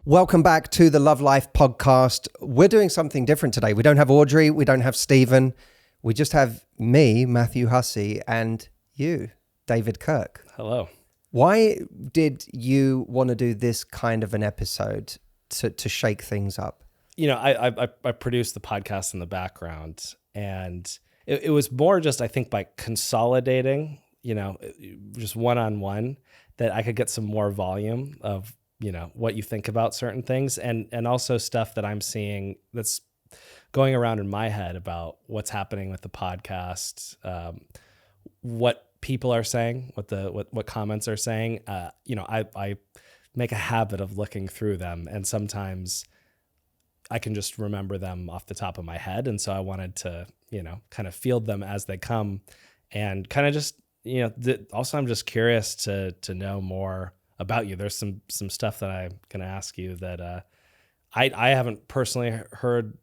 Welcome back to the Love Life podcast. We're doing something different today. We don't have Audrey. We don't have Stephen. We just have me, Matthew Hussey, and you, David Kirk. Hello. Why did you want to do this kind of an episode to shake things up? You know, I produced the podcast in the background, and it was more just, I think, by consolidating, just one-on-one, that I could get some more volume of what you think about certain things, and also stuff that I'm seeing that's going around in my head about what's happening with the podcast, what people are saying, what comments are saying. I make a habit of looking through them, and sometimes I can just remember them off the top of my head. And so I wanted to, kind of field them as they come, and kind of just, also I'm just curious to know more about you. There's some stuff that I'm going to ask you that I haven't personally heard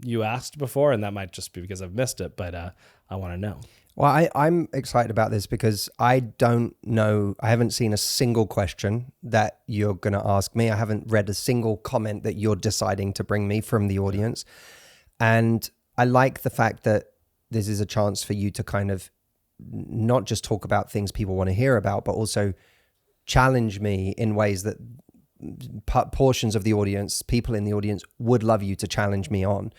you asked before, and that might just be because I've missed it, but I want to know. Well, I'm excited about this because I don't know, I haven't seen a single question that you're going to ask me. I haven't read a single comment that you're deciding to bring me from the audience. And I like the fact that this is a chance for you to kind of not just talk about things people want to hear about, but also challenge me in ways that portions of the audience, people in the audience, would love you to challenge me on.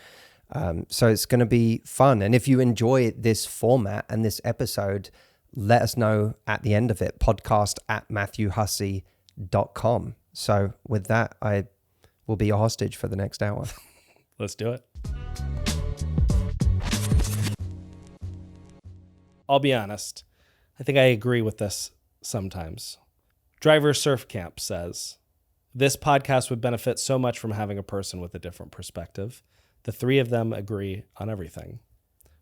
So it's going to be fun. And if you enjoy this format and this episode, let us know at the end of it, podcast@matthewhussey.com. So with that, I will be a hostage for the next hour. Let's do it. I'll be honest. I think I agree with this sometimes. Driver Surf Camp says, this podcast would benefit so much from having a person with a different perspective. The three of them agree on everything.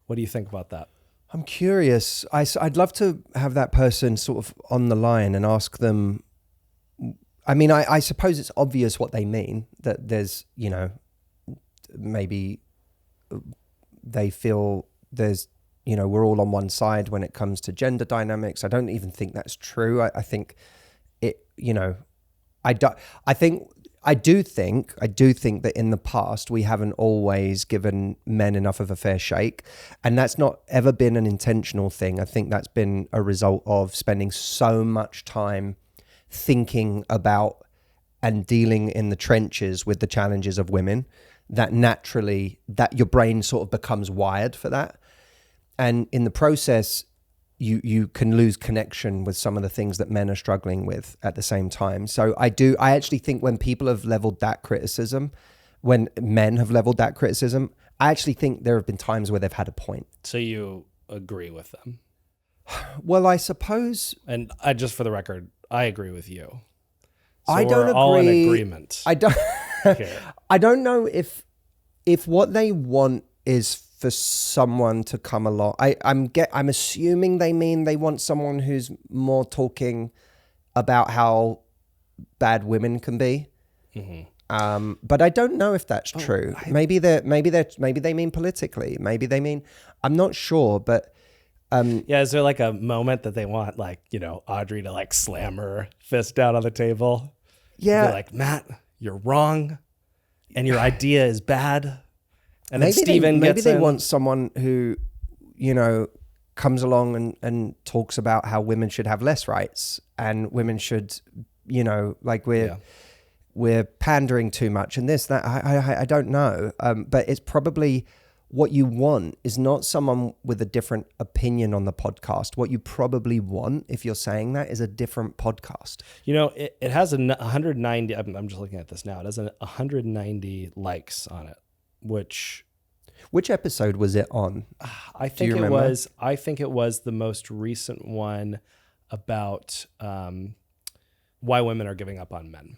What do you think about that? I'm curious. I'd love to have that person sort of on the line and ask them. I mean, I suppose it's obvious what they mean, that there's, maybe they feel there's, we're all on one side when it comes to gender dynamics. I don't even think that's true. I think it, I do think that in the past we haven't always given men enough of a fair shake, and that's not ever been an intentional thing. I think that's been a result of spending so much time thinking about and dealing in the trenches with the challenges of women that naturally that your brain sort of becomes wired for that, and in the process you can lose connection with some of the things that men are struggling with at the same time. So I actually think when people have leveled that criticism, when men have leveled that criticism, I actually think there have been times where they've had a point. So you agree with them? Well, I suppose. And just for the record, I agree with you. So I don't we're agree. All in agreement. I don't. I don't know if what they want is for someone to come along. I'm assuming they mean they want someone who's more talking about how bad women can be. Mm-hmm. But I don't know if that's true. Maybe they mean politically. Maybe they mean, I'm not sure, but is there like a moment that they want, like, Audrey to like slam her fist down on the table? Yeah. They're like, Matt, you're wrong, and your idea is bad. And then maybe they want someone who, comes along and talks about how women should have less rights and women should, like we're pandering too much and this, that. I don't know. But it's probably what you want is not someone with a different opinion on the podcast. What you probably want, if you're saying that, is a different podcast. It has 190. I'm just looking at this now. It has 190 likes on it. Which episode was it on? I think it was the most recent one about why women are giving up on men,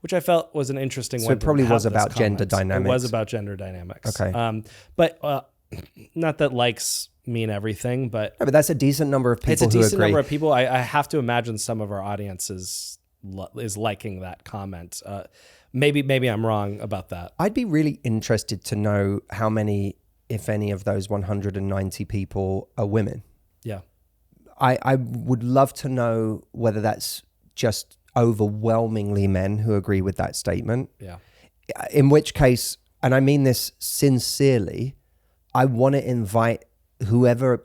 which I felt was an interesting one. So it probably was about gender dynamics. It was about gender dynamics. Okay. But not that likes mean everything, but no, but that's a decent number of people. It's a decent number of people. I have to imagine some of our audience is liking that comment. Maybe I'm wrong about that. I'd be really interested to know how many, if any, of those 190 people are women. Yeah. I would love to know whether that's just overwhelmingly men who agree with that statement. Yeah. In which case, and I mean this sincerely, I want to invite whoever,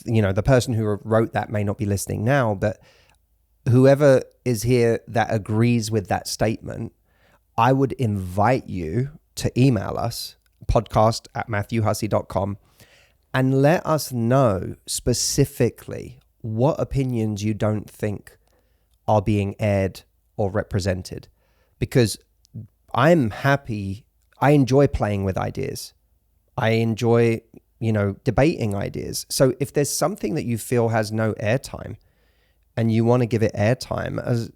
the person who wrote that may not be listening now, but whoever is here that agrees with that statement, I would invite you to email us, podcast@matthewhussey.com, and let us know specifically what opinions you don't think are being aired or represented. Because I'm happy, I enjoy playing with ideas. I enjoy, debating ideas. So if there's something that you feel has no airtime and you want to give it airtime, as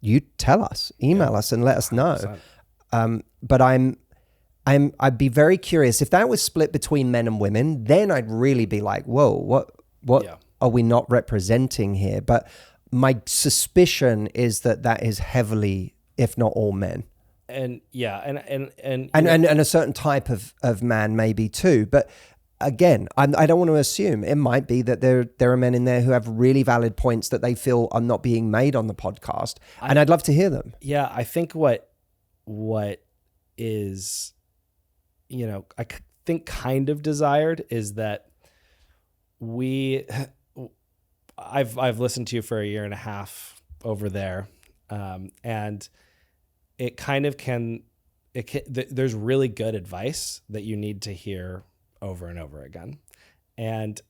you tell us, email us and let us know. But I'd be very curious if that was split between men and women, then I'd really be like, whoa, what are we not representing here? But my suspicion is that is heavily, if not all, men. And and a certain type of man maybe too. But again, I don't want to assume. It might be that there are men in there who have really valid points that they feel are not being made on the podcast, and I'd love to hear them. Yeah, I think what is, I think kind of desired is that I've listened to you for a year and a half over there, and it kind of there's really good advice that you need to hear over and over again. And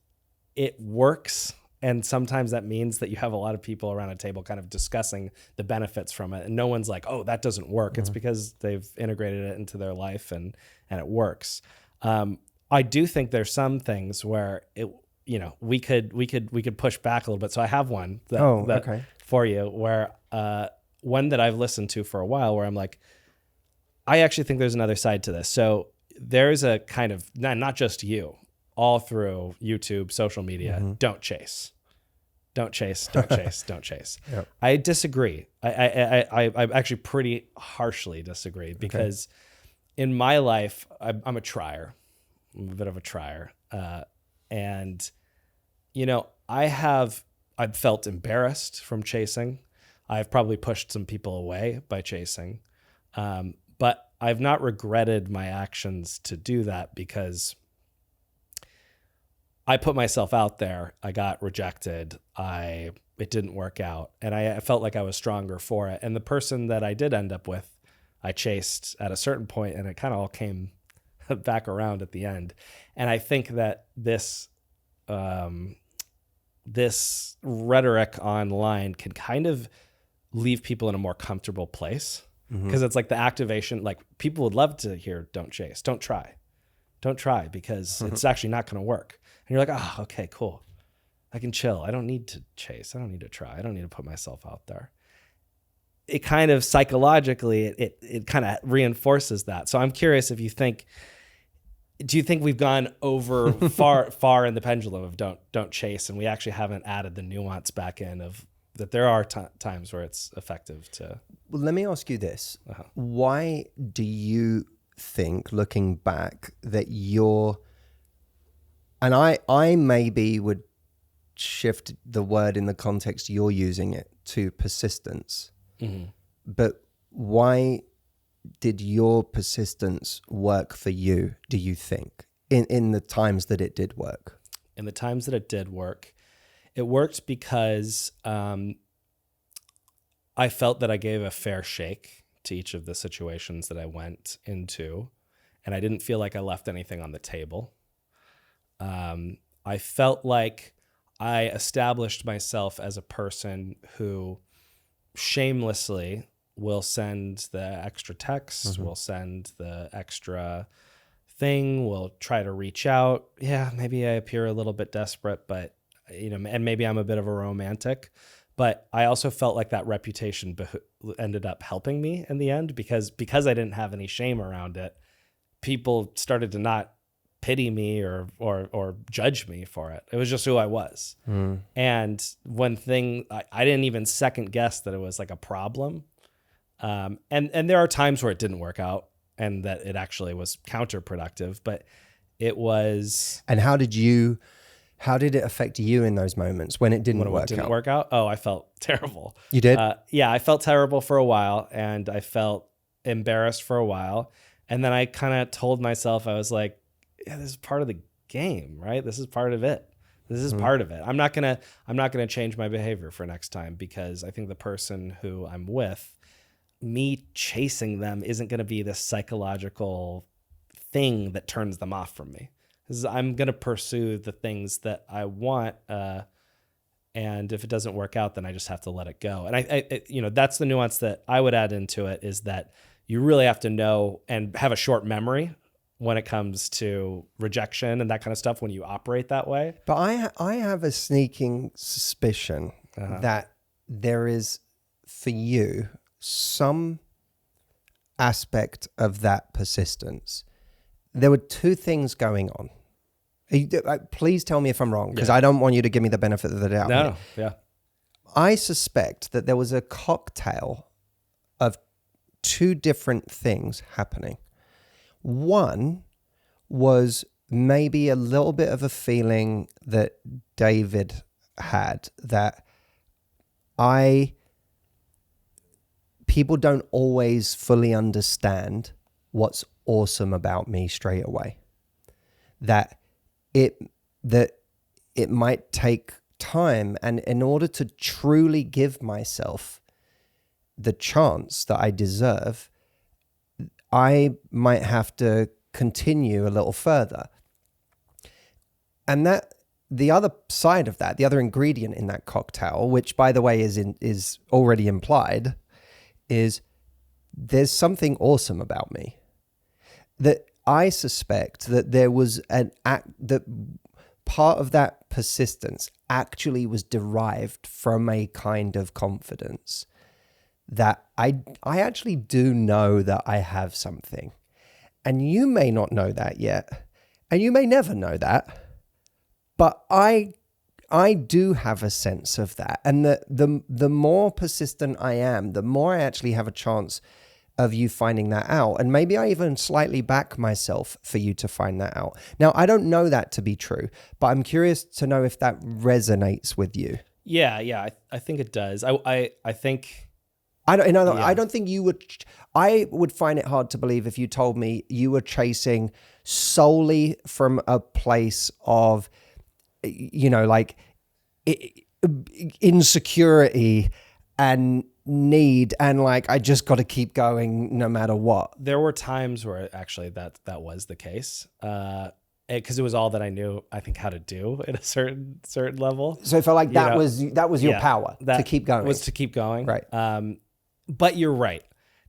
it works. And sometimes that means that you have a lot of people around a table kind of discussing the benefits from it. And no one's like, oh, that doesn't work. Mm-hmm. It's because they've integrated it into their life and it works. I do think there's some things where we could push back a little bit. So I have one that for you where, one that I've listened to for a while where I'm like, I actually think there's another side to this. So there's a kind of, not just you, all through YouTube, social media, mm-hmm. Don't chase. Don't chase. Yep. I disagree. I actually pretty harshly disagree because in my life, I'm a trier. I'm a bit of a trier. And, I've felt embarrassed from chasing. I've probably pushed some people away by chasing. But I've not regretted my actions to do that because I put myself out there. I got rejected. It didn't work out. And I felt like I was stronger for it. And the person that I did end up with, I chased at a certain point, and it kind of all came back around at the end. And I think that this rhetoric online can kind of leave people in a more comfortable place because it's like the activation, like people would love to hear don't chase, don't try because it's actually not going to work. And you're like, oh, okay, cool. I can chill. I don't need to chase. I don't need to try. I don't need to put myself out there. It kind of psychologically, it kind of reinforces that. So I'm curious if do you think we've gone over far in the pendulum of don't chase, and we actually haven't added the nuance back in of that there are times where it's effective to... Well, let me ask you this. Uh-huh. Why do you think, looking back, that and I maybe would shift the word in the context you're using it to persistence, mm-hmm. but why did your persistence work for you, do you think, in the times that it did work? In the times that it did work, it worked because I felt that I gave a fair shake to each of the situations that I went into, and I didn't feel like I left anything on the table. I felt like I established myself as a person who shamelessly will send the extra text, mm-hmm. will send the extra thing, will try to reach out. Yeah, maybe I appear a little bit desperate, but and maybe I'm a bit of a romantic, but I also felt like that reputation ended up helping me in the end because I didn't have any shame around it. People started to not pity me or judge me for it. It was just who I was. Mm. And one thing, I didn't even second guess that it was like a problem. And there are times where it didn't work out and that it actually was counterproductive, but it was. And how did you How did it affect you in those moments when it didn't When it work didn't out? work out, oh, I felt terrible. You did? Yeah, I felt terrible for a while, and I felt embarrassed for a while. And then I kind of told myself, I was like, yeah, this is part of the game, right? This is part of it. This is part of it. I'm not gonna change my behavior for next time, because I think the person who I'm with, me chasing them isn't gonna be this psychological thing that turns them off from me. I'm gonna pursue the things that I want, and if it doesn't work out, then I just have to let it go. And I that's the nuance that I would add into it, is that you really have to know and have a short memory when it comes to rejection and that kind of stuff when you operate that way. But I have a sneaking suspicion that there is, for you, some aspect of that persistence. There were two things going on. Please tell me if I'm wrong, because I don't want you to give me the benefit of the doubt. No, yeah. I suspect that there was a cocktail of two different things happening. One was maybe a little bit of a feeling that David had, that people don't always fully understand what's awesome about me straight away. That it might take time, and in order to truly give myself the chance that I deserve, I might have to continue a little further. And that the other side of that, the other ingredient in that cocktail, which by the way is already implied, is there's something awesome about me. That I suspect that there was an act, that part of that persistence actually was derived from a kind of confidence that I actually do know that I have something. And you may not know that yet, and you may never know that, but I do have a sense of that. And the more persistent I am, the more I actually have a chance of you finding that out. And maybe I even slightly back myself for you to find that out. Now, I don't know that to be true, but I'm curious to know if that resonates with you. Yeah, I think it does. I think... I don't think you would. I would find it hard to believe if you told me you were chasing solely from a place of, like insecurity and need, and like I just got to keep going no matter what. There were times where actually that was the case, because it was all that I knew, I think, how to do at a certain level. So it felt like that was your power to keep going. Was to keep going, right? But you're right.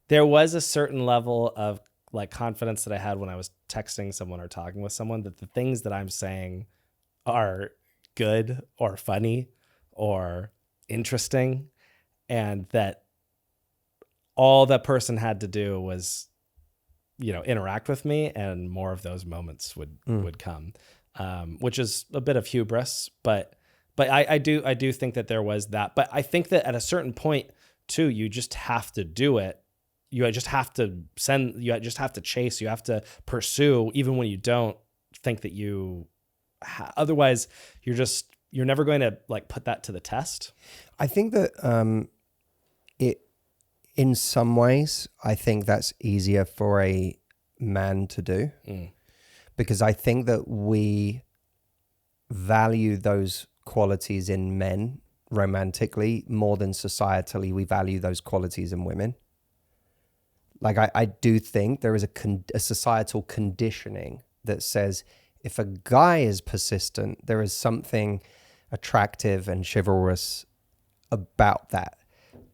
There was a certain level of like confidence that I had when I was texting someone or talking with someone, that the things that I'm saying are good or funny or interesting, and that all that person had to do was, interact with me, and more of those moments would come, which is a bit of hubris, but I do think that there was that. But I think that at a certain point too, you just have to do it. You just have to chase, you have to pursue, even when you don't think that otherwise you're never going to like put that to the test. I think that in some ways, I think that's easier for a man to do, because I think that we value those qualities in men romantically more than societally we value those qualities in women. Like I do think there is a societal conditioning that says if a guy is persistent, there is something attractive and chivalrous about that.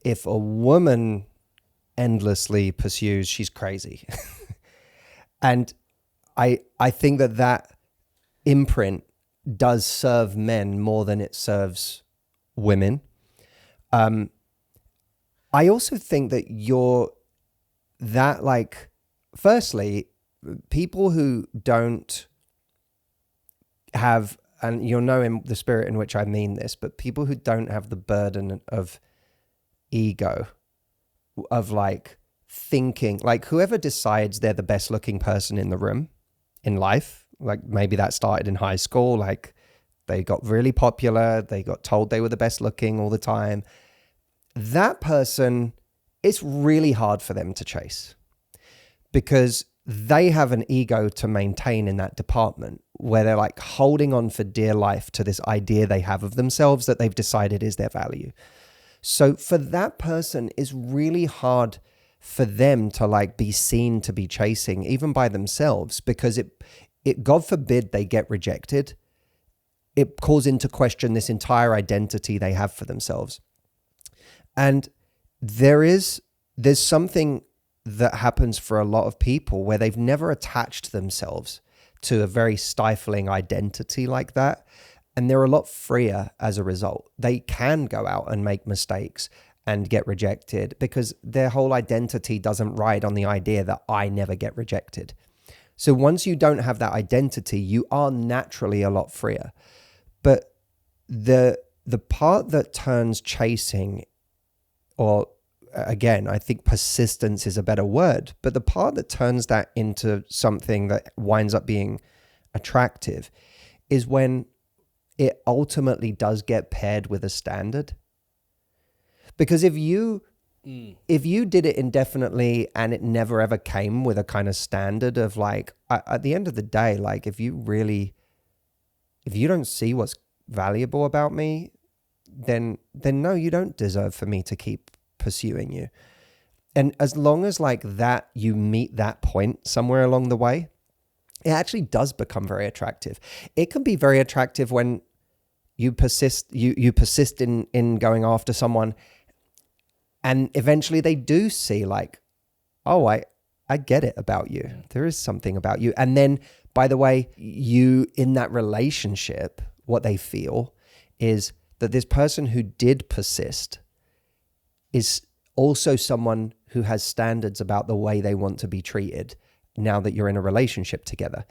If a woman endlessly pursues, she's crazy. And I think that imprint does serve men more than it serves women. I also think that firstly, people who don't have, and you'll know in the spirit in which I mean this, but people who don't have the burden of ego, of like thinking, like whoever decides they're the best looking person in the room in life, like maybe that started in high school, like They got really popular. They got told they were the best looking all the time. That person, it's really hard for them to chase because they have an ego to maintain in that department where they're like holding on for dear life to this idea they have of themselves that they've decided is their value. So for that person, it's really hard for them to like be seen to be chasing even by themselves, because it God forbid they get rejected. It calls into question this entire identity they have for themselves. And there's something that happens for a lot of people where they've never attached themselves to a very stifling identity like that. And they're a lot freer as a result. They can go out and make mistakes and get rejected because their whole identity doesn't ride on the idea that I never get rejected. So once you don't have that identity, you are naturally a lot freer. But the part that turns chasing, or again, I think persistence is a better word, but the part that turns that into something that winds up being attractive is when it ultimately does get paired with a standard. Because if you did it indefinitely and it never ever came with a kind of standard of like, at the end of the day, like if you don't see what's valuable about me, then no, you don't deserve for me to keep pursuing you. And as long as like that, you meet that point somewhere along the way, it actually does become very attractive. It can be very attractive when you persist in going after someone, and eventually they do see like, oh, I get it about you. There is something about you. And then, by the way, you in that relationship, what they feel is that this person who did persist is also someone who has standards about the way they want to be treated now that you're in a relationship together.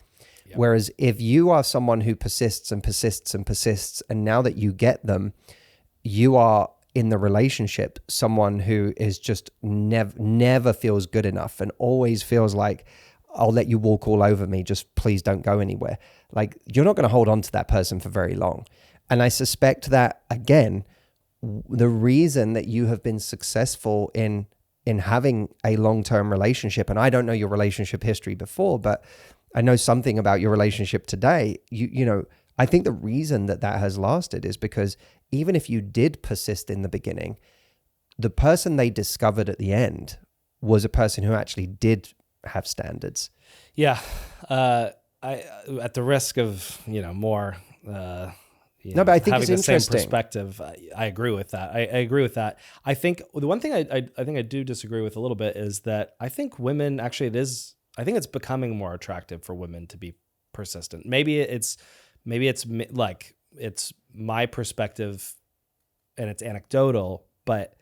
Yep. Whereas if you are someone who persists and persists and persists, and now that you get them, you are in the relationship someone who is just never feels good enough and always feels like, I'll let you walk all over me, just please don't go anywhere. Like, you're not going to hold on to that person for very long. And I suspect that, again, the reason that you have been successful in having a long-term relationship, and I don't know your relationship history before, but I know something about your relationship today. You know, I think the reason that has lasted is because even if you did persist in the beginning, the person they discovered at the end was a person who actually did have standards. Yeah. I at the risk of, more, no, but I think having it's the interesting. same perspective, I agree with that. I agree with that. I think the one thing I think I do disagree with a little bit is that I think women actually I think it's becoming more attractive for women to be persistent. Maybe it's like it's my perspective and it's anecdotal, but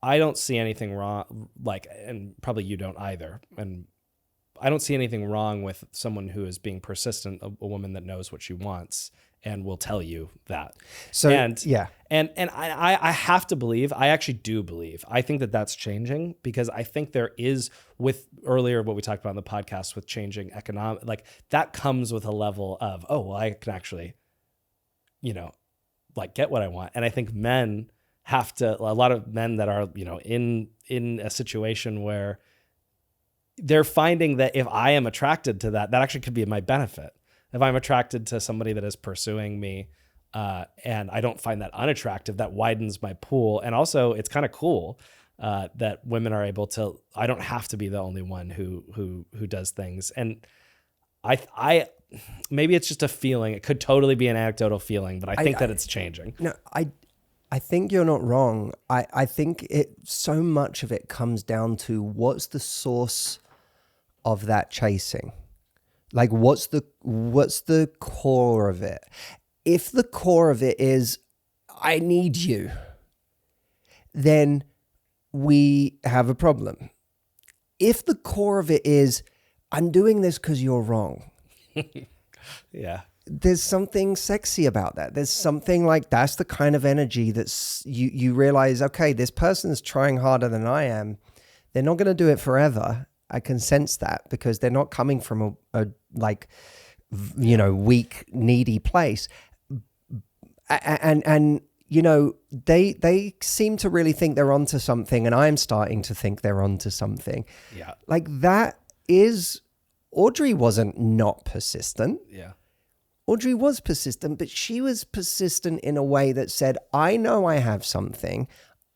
I don't see anything wrong, and probably you don't either. And I don't see anything wrong with someone who is being persistent, a woman that knows what she wants and will tell you that. So, yeah. And I have to believe, I actually do believe, I think that that's changing, because I think there is, with earlier what we talked about on the podcast with changing economic, like that comes with a level of, oh, well, I can actually, get what I want. And I think men have to, a lot of men that are, in a situation where they're finding that if I am attracted to that actually could be in my benefit. If I'm attracted to somebody that is pursuing me, and I don't find that unattractive, that widens my pool. And also it's kind of cool that women are able to, I don't have to be the only one who does things. And I maybe it's just a feeling. It could totally be an anecdotal feeling, but I think that it's changing. No, I think you're not wrong. I think so much of it comes down to what's the source of that chasing. Like, what's the core of it? If the core of it is, I need you, then we have a problem. If the core of it is, I'm doing this because you're wrong. Yeah. There's something sexy about that. There's something like, that's the kind of energy that's, you realize, okay, this person's trying harder than I am. They're not going to do it forever. I can sense that, because they're not coming from a weak, needy place. And you know, they seem to really think they're onto something, and I'm starting to think they're onto something. Yeah. Like that is, Audrey wasn't not persistent. Yeah. Audrey was persistent, but she was persistent in a way that said, I know I have something.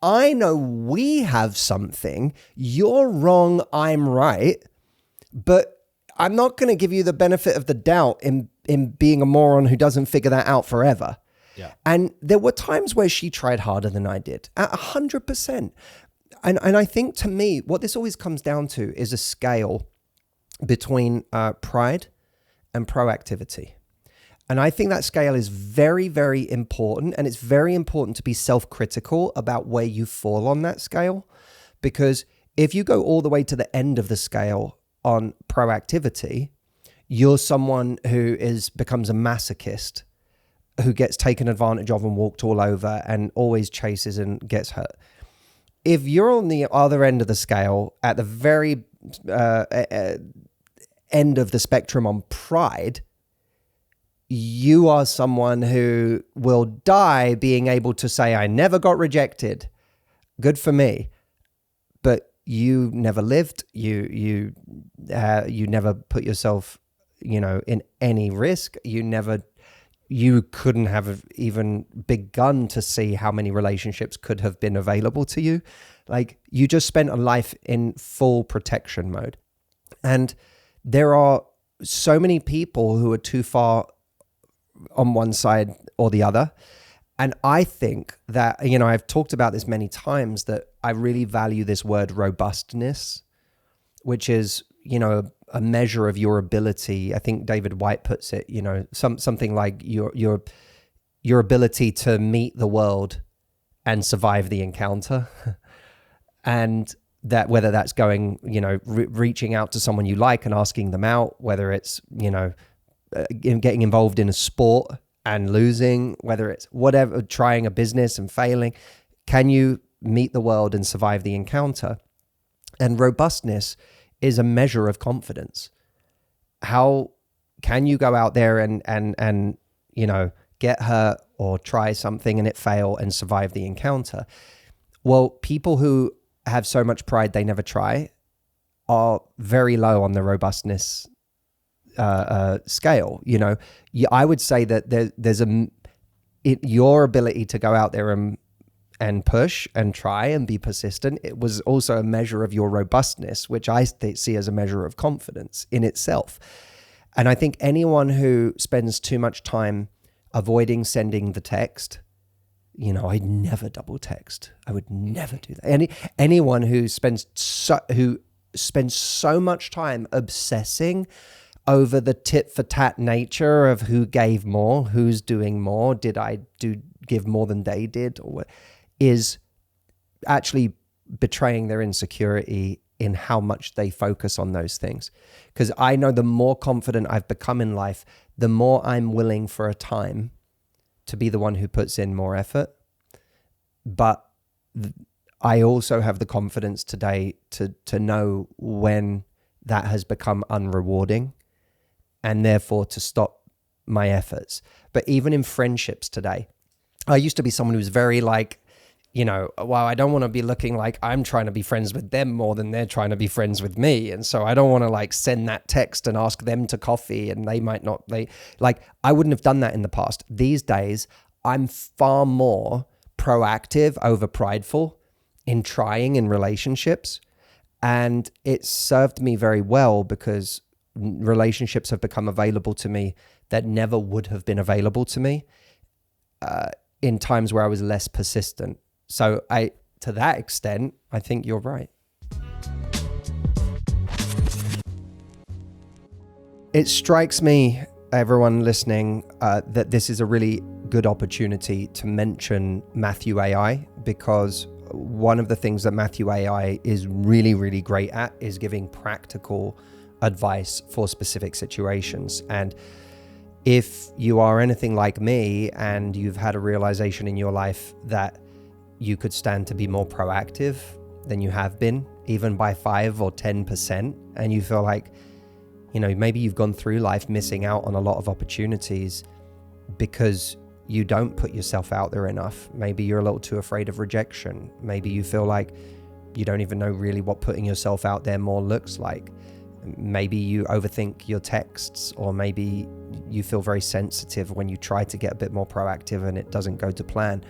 I know we have something. You're wrong. I'm right. But I'm not going to give you the benefit of the doubt in being a moron who doesn't figure that out forever. Yeah. And there were times where she tried harder than I did, at 100%. And I think, to me, what this always comes down to is a scale between pride and proactivity. And I think that scale is very, very important. And it's very important to be self-critical about where you fall on that scale. Because if you go all the way to the end of the scale on proactivity, you're someone who becomes a masochist, who gets taken advantage of and walked all over and always chases and gets hurt. If you're on the other end of the scale, at the very end of the spectrum on pride, you are someone who will die being able to say, I never got rejected. Good for me. But you never lived. You never put yourself, in any risk. You couldn't have even begun to see how many relationships could have been available to you. Like, you just spent a life in full protection mode. And there are so many people who are too far on one side or the other. And I think that, I've talked about this many times, that I really value this word robustness, which is, a measure of your ability. I think David White puts it, something like your ability to meet the world and survive the encounter. And that, whether that's going, reaching out to someone you like and asking them out, whether it's, getting involved in a sport and losing, whether it's whatever, trying a business and failing, can you meet the world and survive the encounter? And robustness is a measure of confidence. How can you go out there and get hurt or try something and it fail and survive the encounter? Well, people who have so much pride they never try are very low on the robustness scale. I would say that there's your ability to go out there and push and try and be persistent. It was also a measure of your robustness, which I see as a measure of confidence in itself. And I think anyone who spends too much time avoiding sending the text, I'd never double text. I would never do that. Anyone who spends so much time obsessing over the tit for tat nature of who gave more, who's doing more, did I give more than they did, or what, is actually betraying their insecurity in how much they focus on those things. Because I know the more confident I've become in life, the more I'm willing for a time to be the one who puts in more effort. But I also have the confidence today to know when that has become unrewarding, and therefore to stop my efforts. But even in friendships today, I used to be someone who was very like, I don't want to be looking like I'm trying to be friends with them more than they're trying to be friends with me. And so I don't want to like send that text and ask them to coffee, and they might not, I wouldn't have done that in the past. These days, I'm far more proactive over prideful in trying in relationships. And it served me very well, because relationships have become available to me that never would have been available to me in times where I was less persistent. So to that extent, I think you're right. It strikes me, everyone listening, that this is a really good opportunity to mention Matthew AI, because one of the things that Matthew AI is really, really great at is giving practical advice for specific situations. And if you are anything like me and you've had a realization in your life that you could stand to be more proactive than you have been, even by 5 or 10%, and you feel like, maybe you've gone through life missing out on a lot of opportunities because you don't put yourself out there enough. Maybe you're a little too afraid of rejection. Maybe you feel like you don't even know really what putting yourself out there more looks like. Maybe you overthink your texts, or maybe you feel very sensitive when you try to get a bit more proactive and it doesn't go to plan.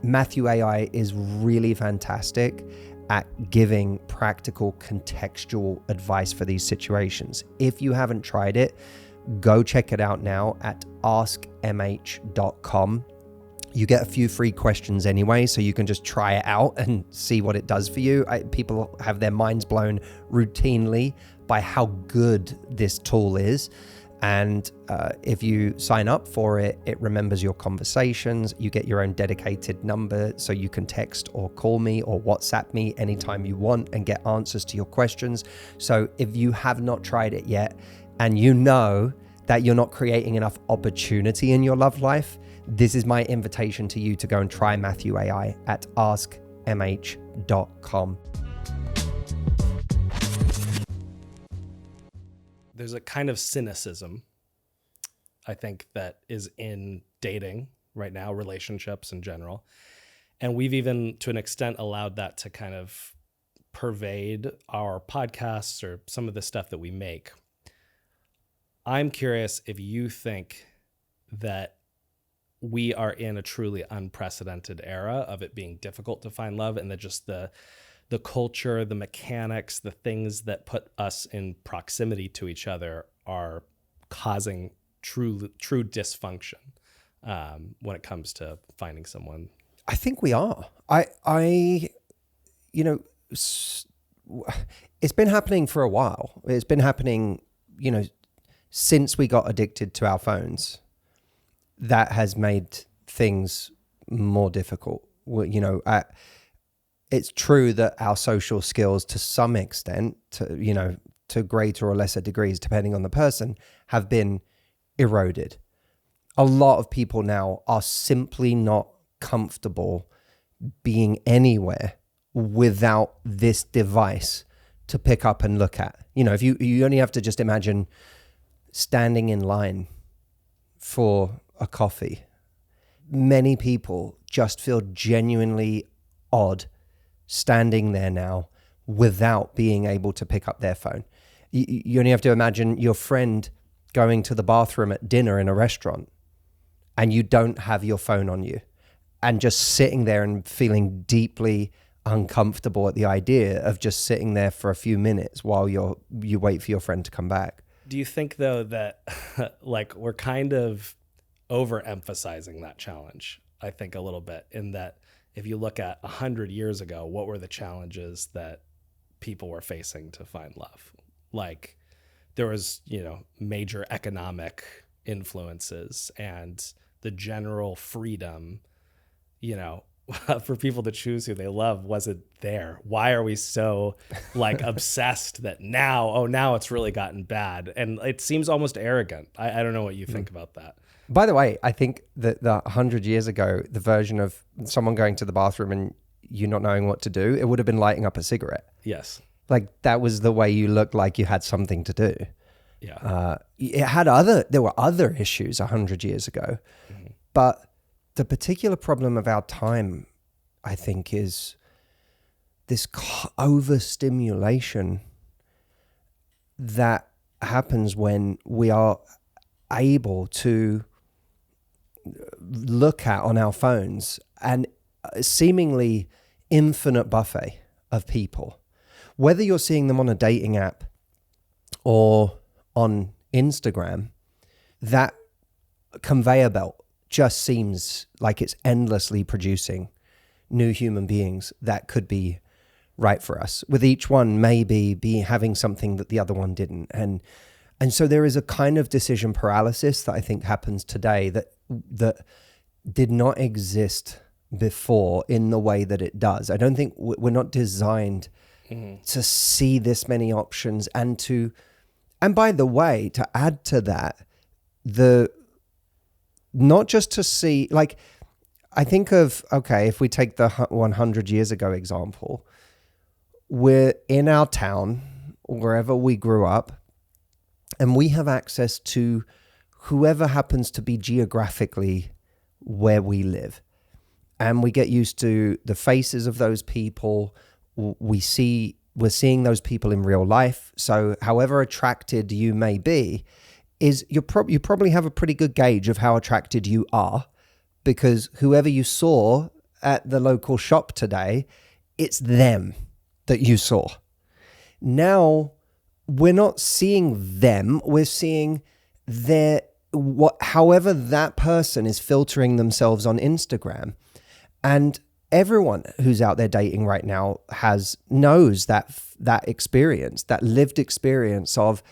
Matthew AI is really fantastic at giving practical, contextual advice for these situations. If you haven't tried it, go check it out now at askmh.com. You get a few free questions anyway, so you can just try it out and see what it does for you. People have their minds blown routinely by how good this tool is. And if you sign up for it, it remembers your conversations. You get your own dedicated number, so you can text or call me or WhatsApp me anytime you want and get answers to your questions. So if you have not tried it yet, and you know that you're not creating enough opportunity in your love life, this is my invitation to you to go and try Matthew AI at askmh.com. There's a kind of cynicism, I think, that is in dating right now, relationships in general. And we've even, to an extent, allowed that to kind of pervade our podcasts or some of the stuff that we make. I'm curious if you think that we are in a truly unprecedented era of it being difficult to find love, and that just the culture, the mechanics, the things that put us in proximity to each other are causing true dysfunction when it comes to finding someone. I think we are. It's been happening for a while. It's been happening, since we got addicted to our phones. That has made things more difficult. It's true that our social skills, to some extent, to greater or lesser degrees, depending on the person, have been eroded. A lot of people now are simply not comfortable being anywhere without this device to pick up and look at. If you only have to just imagine standing in line for a coffee. Many people just feel genuinely odd standing there now without being able to pick up their phone. You only have to imagine your friend going to the bathroom at dinner in a restaurant and you don't have your phone on you, and just sitting there and feeling deeply uncomfortable at the idea of just sitting there for a few minutes while you wait for your friend to come back. Do you think, though, that we're kind of overemphasizing that challenge, I think, a little bit, in that if you look at 100 years ago, what were the challenges that people were facing to find love? Like, there was, major economic influences and the general freedom, for people to choose who they love wasn't there. Why are we so obsessed that now it's really gotten bad? And it seems almost arrogant. I don't know what you think about that. By the way, I think that 100 years ago, the version of someone going to the bathroom and you not knowing what to do, it would have been lighting up a cigarette. Yes. That was the way you looked like you had something to do. Yeah. There were other issues 100 years ago, mm-hmm. But the particular problem of our time, I think, is this overstimulation that happens when we are able to look at on our phones an seemingly infinite buffet of people, whether you're seeing them on a dating app or on Instagram. That conveyor belt just seems like it's endlessly producing new human beings that could be right for us, with each one maybe be having something that the other one didn't. And so there is a kind of decision paralysis that I think happens today that did not exist before in the way that it does. I don't think we're not designed to see this many options, and by the way, to add to that, not just to see, I think of, okay, if we take the 100 years ago example, we're in our town, wherever we grew up, and we have access to whoever happens to be geographically where we live. And we get used to the faces of those people. We're seeing those people in real life. So however attracted you may be, you probably have a pretty good gauge of how attracted you are, because whoever you saw at the local shop today, it's them that you saw. Now, we're not seeing them, we're seeing however that person is filtering themselves on Instagram. And everyone who's out there dating right now knows that experience, that lived experience of,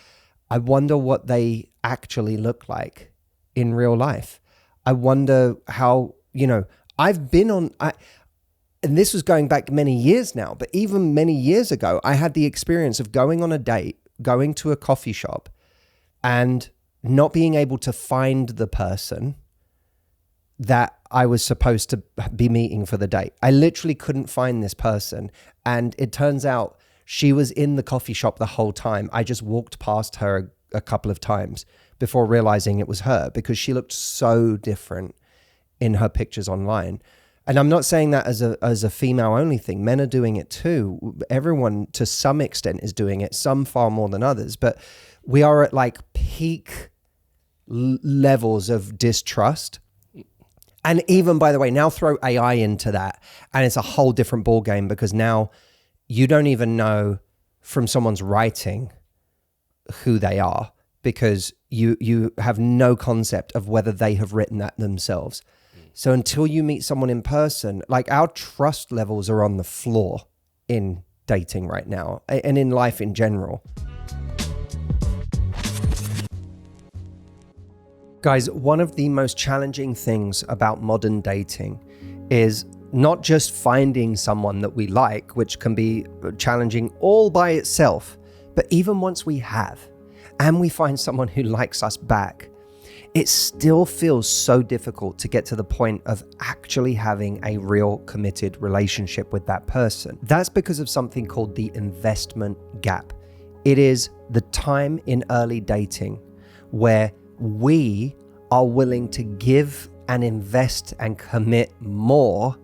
I wonder what they actually look like in real life. I wonder how, I've been and this was going back many years now, but even many years ago, I had the experience of going on a date, going to a coffee shop and not being able to find the person that I was supposed to be meeting for the date. I literally couldn't find this person. And it turns out she was in the coffee shop the whole time. I just walked past her a couple of times before realizing it was her, because she looked so different in her pictures online. And I'm not saying that as a female only thing. Men are doing it too. Everyone to some extent is doing it, some far more than others. But we are at like peak levels of distrust. And even, by the way, now throw AI into that, and it's a whole different ballgame, because now you don't even know from someone's writing who they are, because you have no concept of whether they have written that themselves. So until you meet someone in person, like, our trust levels are on the floor in dating right now and in life in general. Guys, one of the most challenging things about modern dating is not just finding someone that we like, which can be challenging all by itself, but even once we have, and we find someone who likes us back, it still feels so difficult to get to the point of actually having a real committed relationship with that person. That's because of something called the investment gap. It is the time in early dating where we are willing to give and invest and commit more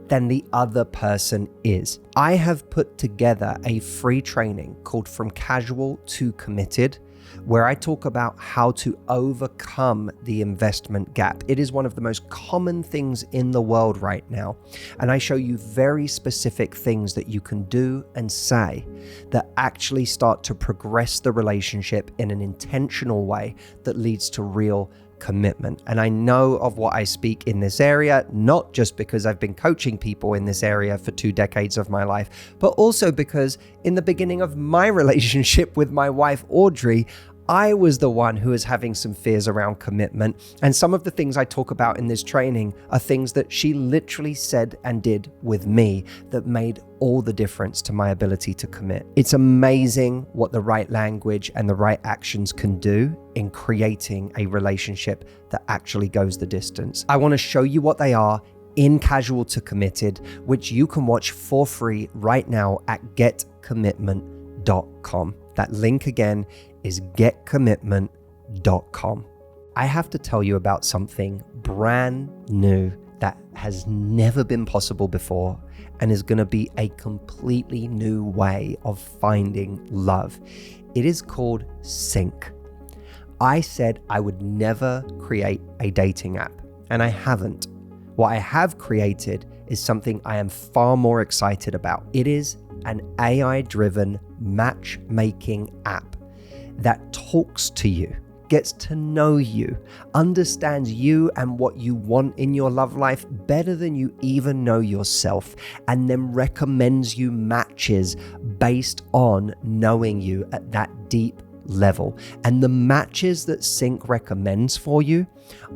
than the other person is. I have put together a free training called From Casual to Committed, where I talk about how to overcome the investment gap. It is one of the most common things in the world right now. And I show you very specific things that you can do and say that actually start to progress the relationship in an intentional way that leads to real commitment. And I know of what I speak in this area, not just because I've been coaching people in this area for 2 decades of my life, but also because in the beginning of my relationship with my wife, Audrey, I was the one who was having some fears around commitment. And some of the things I talk about in this training are things that she literally said and did with me that made all the difference to my ability to commit. It's amazing what the right language and the right actions can do in creating a relationship that actually goes the distance. I want to show you what they are in Casual to Committed, which you can watch for free right now at getcommitment.com. That link again is getcommitment.com. I have to tell you about something brand new that has never been possible before and is going to be a completely new way of finding love. It is called Sync. I said I would never create a dating app, and I haven't. What I have created is something I am far more excited about. It is an AI-driven matchmaking app that talks to you, gets to know you, understands you and what you want in your love life better than you even know yourself, and then recommends you matches based on knowing you at that deep level. And the matches that Sync recommends for you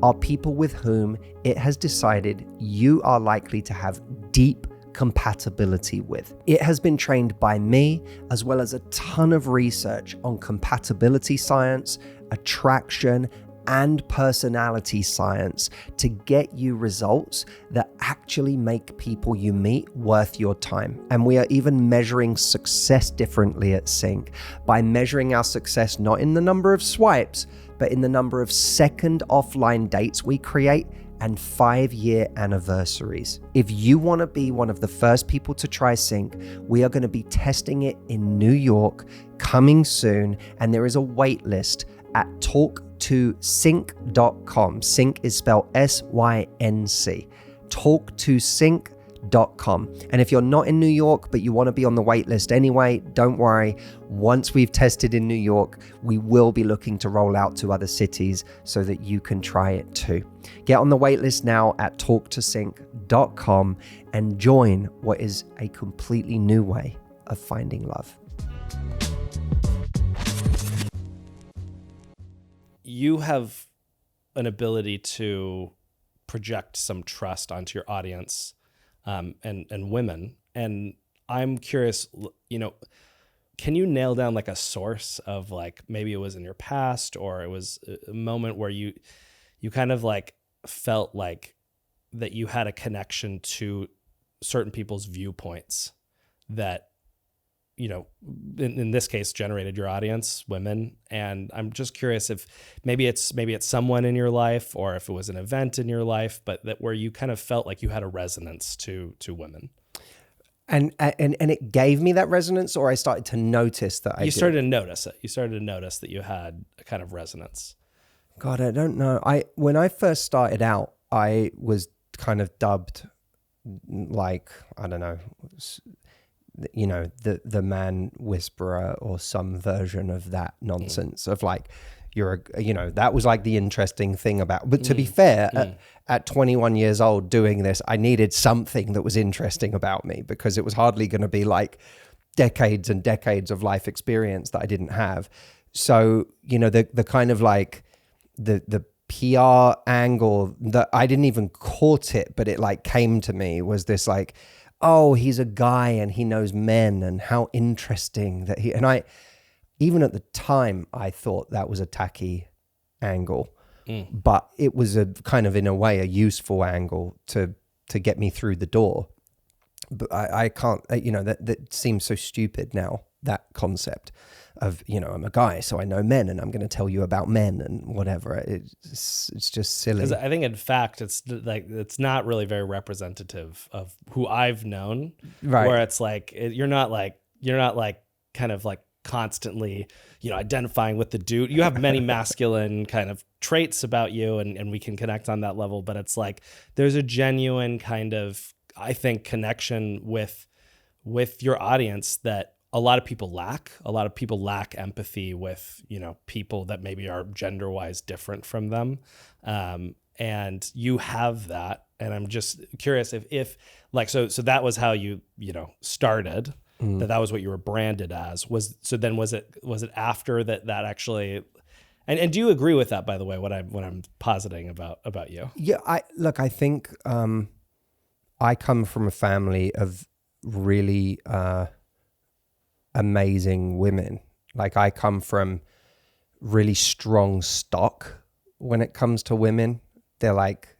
are people with whom it has decided you are likely to have deep compatibility with. It has been trained by me, as well as a ton of research on compatibility science, attraction, and personality science to get you results that actually make people you meet worth your time. And we are even measuring success differently at Sync by measuring our success not in the number of swipes, but in the number of second offline dates we create and 5-year anniversaries. If you want to be one of the first people to try Sync, we are going to be testing it in New York coming soon, and there is a wait list at talktosync.com. Sync is spelled SYNC. Talktosync.com. And if you're not in New York, but you want to be on the wait list anyway, don't worry. Once we've tested in New York, we will be looking to roll out to other cities so that you can try it too. Get on the wait list now at talktosync.com and join what is a completely new way of finding love. You have an ability to project some trust onto your audience and women. And I'm curious, can you nail down like a source of like, maybe it was in your past or it was a moment where you kind of like felt like that you had a connection to certain people's viewpoints that, in this case, generated your audience, women. And I'm just curious if maybe it's someone in your life or if it was an event in your life, but that where you kind of felt like you had a resonance to women. And it gave me that resonance, or I started to notice that you started to notice it. You started to notice that you had a kind of resonance. God, I don't know. When I first started out, I was kind of dubbed like, I don't know, the man whisperer or some version of that nonsense of like, that was like the interesting thing about, but to be fair, at 21 years old doing this, I needed something that was interesting about me because it was hardly going to be like decades and decades of life experience that I didn't have. So, the kind of like the PR angle that I didn't even court it, but it like came to me was this like, oh, he's a guy and he knows men and how interesting that even at the time, I thought that was a tacky angle, but it was a kind of, in a way, a useful angle to get me through the door. But I can't, that seems so stupid now, that concept of, I'm a guy, so I know men and I'm going to tell you about men and whatever. It's just silly. Because I think, in fact, it's not really very representative of who I've known. Right. Where it's like, you're not kind of like constantly, identifying with the dude. You have many masculine kind of traits about you, and we can connect on that level. But it's like there's a genuine kind of, I think, connection with your audience that a lot of people lack. A lot of people lack empathy with, people that maybe are gender-wise different from them. And you have that. And I'm just curious if like, so that was how you started, that was what you were branded as. Was it after that actually, and do you agree with that, by the way, what I'm positing about you? Yeah. I think, I come from a family of really, amazing women. Like I come from really strong stock when it comes to women. They're like,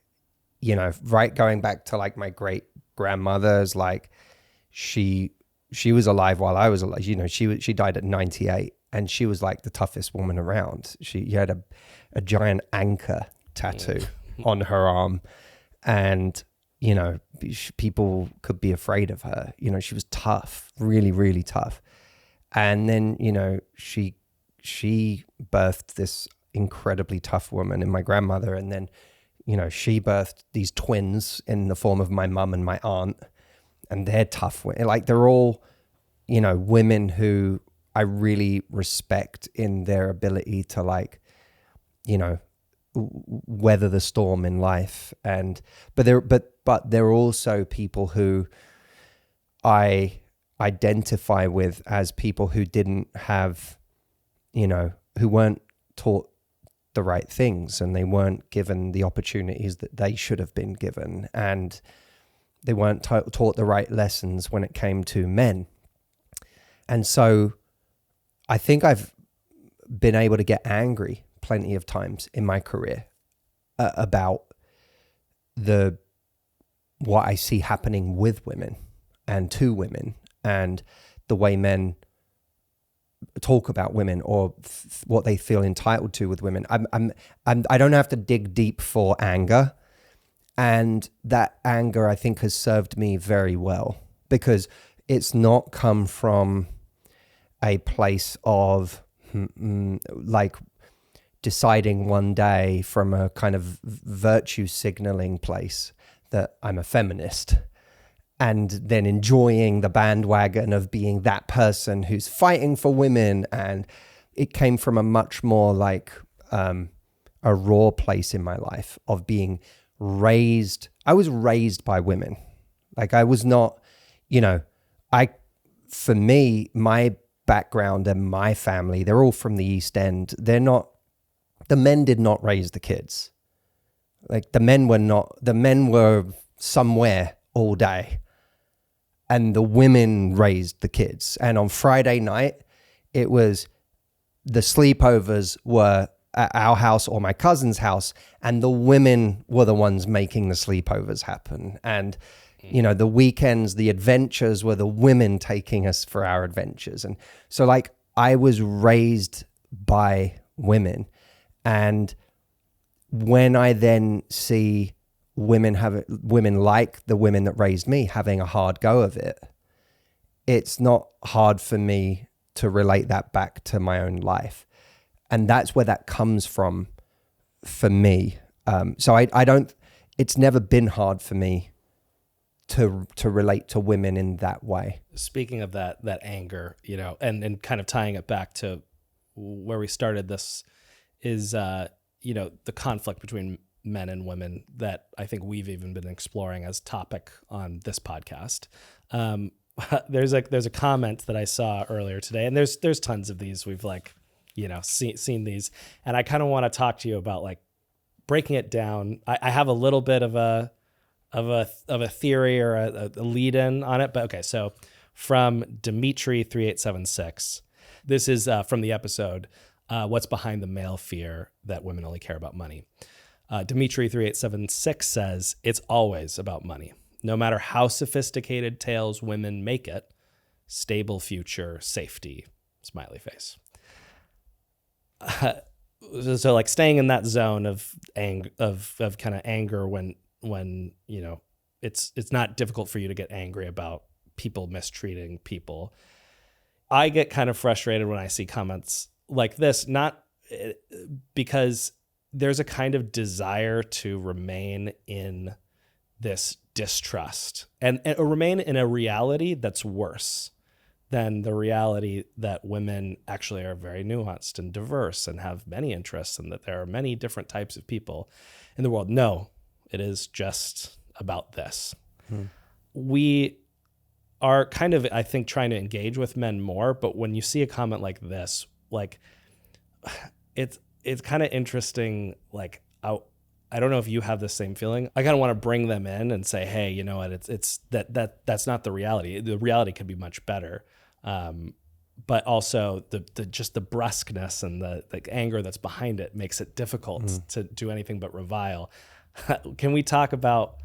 right, going back to like my great grandmother's, like she was alive while I was alive. She died at 98 and she was like the toughest woman around. She had a giant anchor tattoo on her arm, and people could be afraid of her. She was tough, really, really tough. And then, she birthed this incredibly tough woman in my grandmother. And then, she birthed these twins in the form of my mum and my aunt, and they're tough. Like they're all, women who I really respect in their ability to like, weather the storm in life. But they're also people who I identify with as people who didn't have, who weren't taught the right things, and they weren't given the opportunities that they should have been given, and they weren't taught the right lessons when it came to men. And so I think I've been able to get angry plenty of times in my career about what I see happening with women and to women, and the way men talk about women or what they feel entitled to with women. I don't have to dig deep for anger. And that anger, I think, has served me very well, because it's not come from a place of like deciding one day from a kind of virtue signaling place that I'm a feminist, and then enjoying the bandwagon of being that person who's fighting for women. And it came from a much more like a raw place in my life of being raised. I was raised by women. Like, I was not, for me, my background and my family, they're all from the East End. The men did not raise the kids. Like, the men were somewhere all day, and the women raised the kids. And on Friday night, it was the sleepovers were at our house or my cousin's house, and the women were the ones making the sleepovers happen. And, the weekends, the adventures were the women taking us for our adventures. And so, like, I was raised by women. And when I then see women like the women that raised me having a hard go of it, it's not hard for me to relate that back to my own life. And that's where that comes from for me. So I don't, it's never been hard for me to relate to women in that way. Speaking of that anger, and kind of tying it back to where we started this is, the conflict between men and women that I think we've even been exploring as topic on this podcast. There's a comment that I saw earlier today, and there's tons of these. We've seen these, and I kind of want to talk to you about like breaking it down. I have a little bit of a theory or a lead in on it, but okay. So from Dimitri 3876, this is from the episode, What's Behind the Male Fear That Women Only Care About Money. Dimitri 3876 says, it's always about money. No matter how sophisticated tales women make it, stable future, safety, smiley face. So like staying in that zone of kind of anger when it's not difficult for you to get angry about people mistreating people. I get kind of frustrated when I see comments like this, not because there's a kind of desire to remain in this distrust and remain in a reality that's worse than the reality that women actually are very nuanced and diverse and have many interests, and that there are many different types of people in the world. No, it is just about this. We are kind of, I think, trying to engage with men more, but when you see a comment like this, like it's kind of interesting. Like, I don't know if you have the same feeling. I kind of want to bring them in and say, hey, you know what? It's that's not the reality. The reality could be much better. But also the brusqueness and the anger that's behind it makes it difficult to do anything but revile. Can we talk about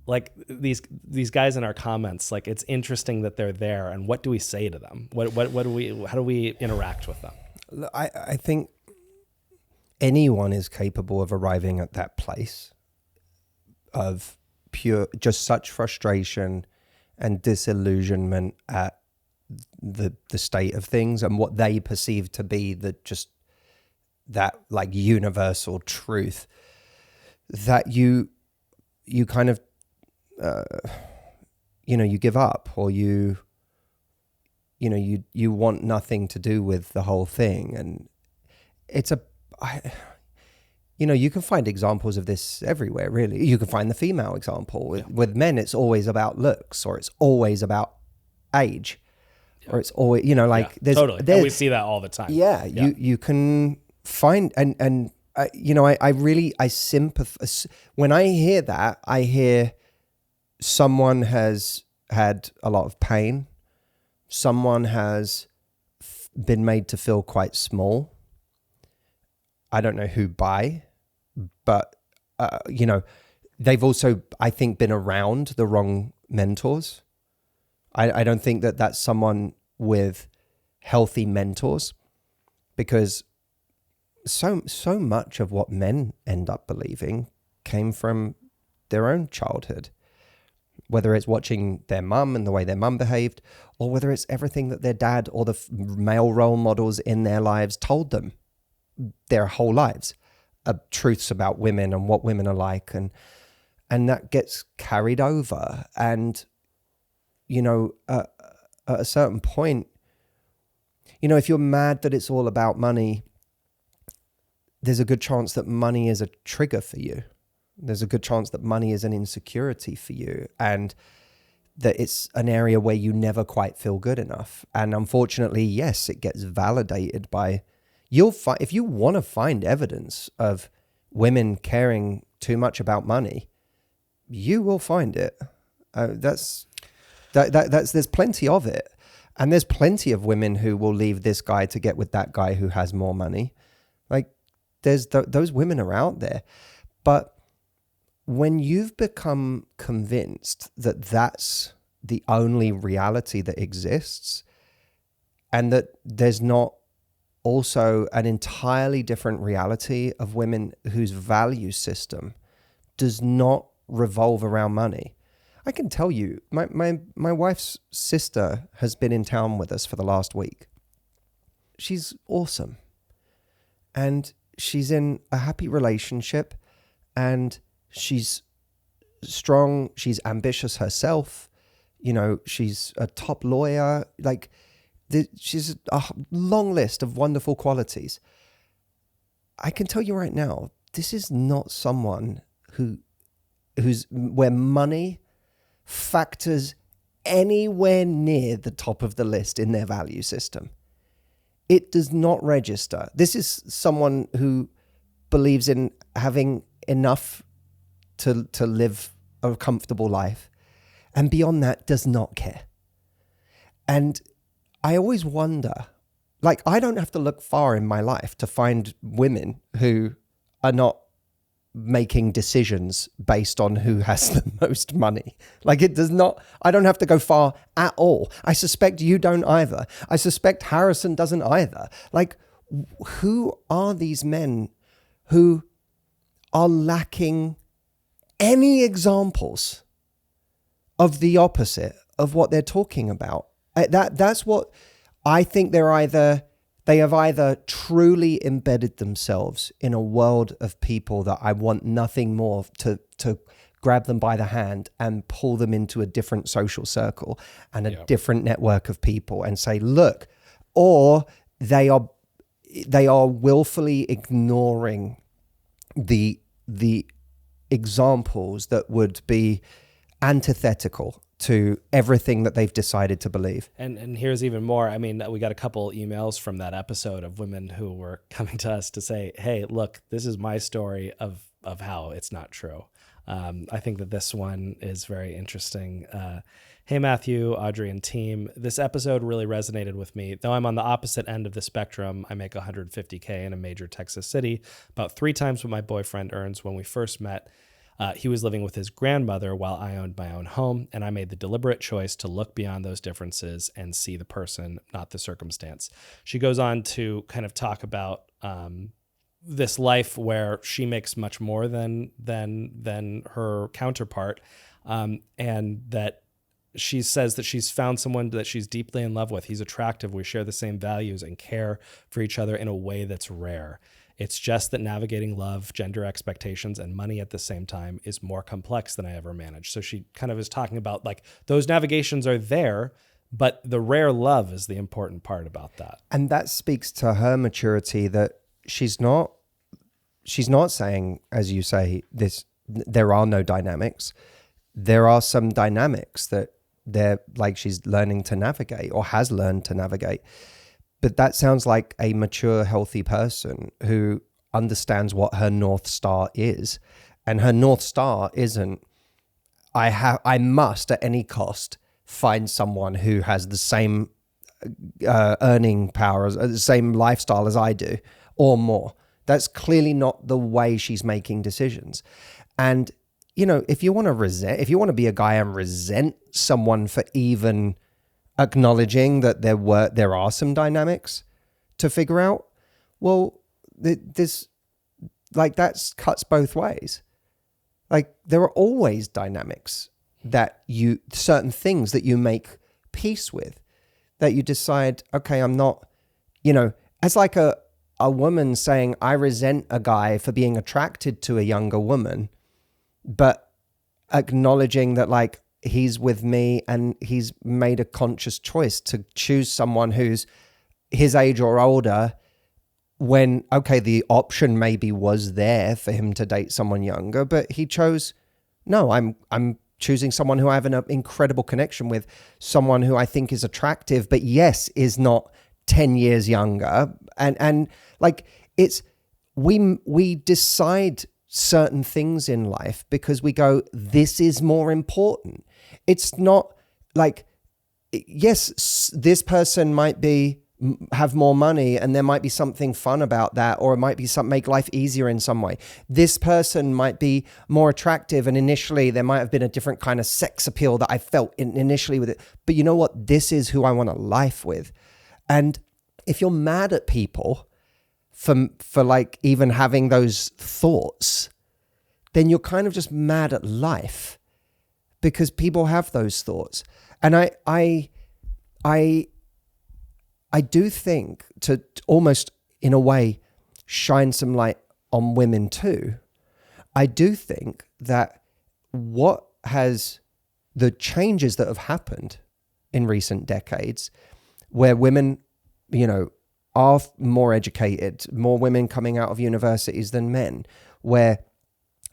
like these guys in our comments? Like, it's interesting that they're there, and what do we say to them? How do we interact with them? I think anyone is capable of arriving at that place of just such frustration and disillusionment at the state of things and what they perceive to be that like universal truth, that you kind of you give up, or you want nothing to do with the whole thing. And you can find examples of this everywhere, really. You can find the female example. Yeah. With men, it's always about looks, or it's always about age, or it's always, totally. And we see that all the time. Yeah. You can find, and I sympathize. When I hear that, I hear someone has had a lot of pain. Someone has been made to feel quite small. I don't know who by, but, they've also, I think, been around the wrong mentors. I don't think that that's someone with healthy mentors, because so much of what men end up believing came from their own childhood, whether it's watching their mum and the way their mum behaved, or whether it's everything that their dad or the male role models in their lives told them their whole lives, truths about women and what women are like, and that gets carried over. And at a certain point, if you're mad that it's all about money, there's a good chance that money is a trigger for you. There's a good chance that money is an insecurity for you, and that it's an area where you never quite feel good enough. And unfortunately, yes, it gets validated by, if you want to find evidence of women caring too much about money, you will find it. There's plenty of it. And there's plenty of women who will leave this guy to get with that guy who has more money. Like, there's those women are out there. But when you've become convinced that that's the only reality that exists, and that there's not also an entirely different reality of women whose value system does not revolve around money. I can tell you, my wife's sister has been in town with us for the last week. She's awesome. And she's in a happy relationship, and she's strong. She's ambitious herself. She's a top lawyer. Like, she's a long list of wonderful qualities. I can tell you right now, this is not someone where money factors anywhere near the top of the list in their value system. It does not register. This is someone who believes in having enough to live a comfortable life, and beyond that does not care. And I always wonder, like, I don't have to look far in my life to find women who are not making decisions based on who has the most money. Like, it does not, I don't have to go far at all. I suspect you don't either. I suspect Harrison doesn't either. Like, who are these men who are lacking any examples of the opposite of what they're talking about? That's what I think. They have either truly embedded themselves in a world of people that I want nothing more to grab them by the hand and pull them into a different social circle and a different network of people and say, look, or they are willfully ignoring the examples that would be antithetical to everything that they've decided to believe. And here's even more. I mean, we got a couple emails from that episode of women who were coming to us to say, hey, look, this is my story of how it's not true. I think that this one is very interesting. Hey, Matthew, Audrey, and team. This episode really resonated with me. Though I'm on the opposite end of the spectrum, I make $150K in a major Texas city, about 3 times what my boyfriend earns. When we first met, he was living with his grandmother while I owned my own home, and I made the deliberate choice to look beyond those differences and see the person, not the circumstance. She goes on to kind of talk about this life where she makes much more than her counterpart, and that she says that she's found someone that she's deeply in love with. He's attractive. We share the same values and care for each other in a way that's rare. It's just that navigating love, gender expectations, and money at the same time is more complex than I ever managed. So she kind of is talking about, like, those navigations are there, but the rare love is the important part about that. And that speaks to her maturity, that she's not saying, as you say, there are no dynamics. There are some dynamics that she's learning to navigate or has learned to navigate. But that sounds like a mature, healthy person who understands what her North Star is. And her North Star isn't, I must at any cost find someone who has the same earning power, the same lifestyle as I do, or more. That's clearly not the way she's making decisions. And, if you want to be a guy and resent someone for even acknowledging that there are some dynamics to figure out, well, that cuts both ways. Like there are always dynamics that certain things that you make peace with, that you decide, okay, I'm not, as like a woman saying, I resent a guy for being attracted to a younger woman, but acknowledging that like he's with me and he's made a conscious choice to choose someone who's his age or older, when, okay, the option maybe was there for him to date someone younger, but he chose, no, I'm choosing someone who I have an incredible connection with, someone who I think is attractive, but yes, is not 10 years younger. And like we decide certain things in life because we go, this is more important. It's not like, yes, this person might have more money and there might be something fun about that, or it might be make life easier in some way. This person might be more attractive and initially there might have been a different kind of sex appeal that I felt initially with it. But you know what? This is who I want a life with. And if you're mad at people for like even having those thoughts, then you're kind of just mad at life, because people have those thoughts. And I do think, to almost in a way shine some light on women too, I do think that the changes that have happened in recent decades, where women, are more educated, more women coming out of universities than men, where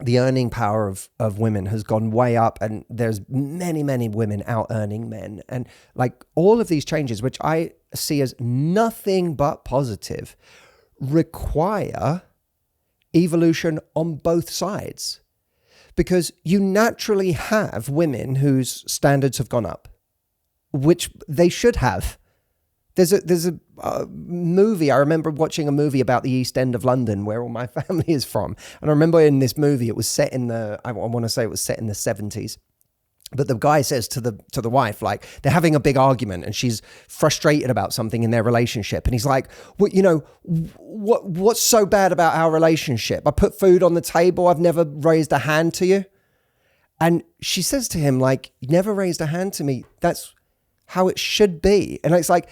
the earning power of women has gone way up and there's many, many women out earning men. And like all of these changes, which I see as nothing but positive, require evolution on both sides, because you naturally have women whose standards have gone up, which they should have. There's a movie, I remember watching a movie about the East End of London, where all my family is from. And I remember in this movie, it was set in I want to say it was set in the 70s. But the guy says to the wife, like, they're having a big argument and she's frustrated about something in their relationship. And he's like, well, what's so bad about our relationship? I put food on the table. I've never raised a hand to you. And she says to him, like, you never raised a hand to me. That's how it should be. And it's like,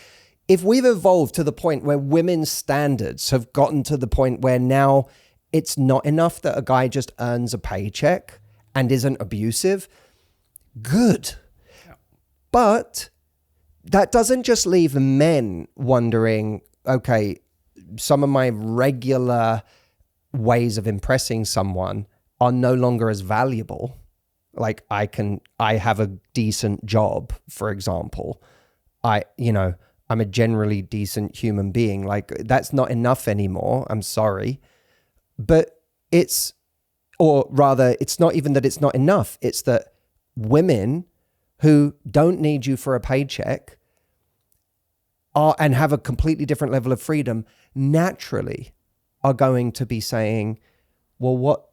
if we've evolved to the point where women's standards have gotten to the point where now it's not enough that a guy just earns a paycheck and isn't abusive, good. Yeah. But that doesn't just leave men wondering, okay, some of my regular ways of impressing someone are no longer as valuable. Like I have a decent job, for example. I'm a generally decent human being. Like that's not enough anymore. I'm sorry. But it's not even that it's not enough. It's that women who don't need you for a paycheck and have a completely different level of freedom naturally are going to be saying, well,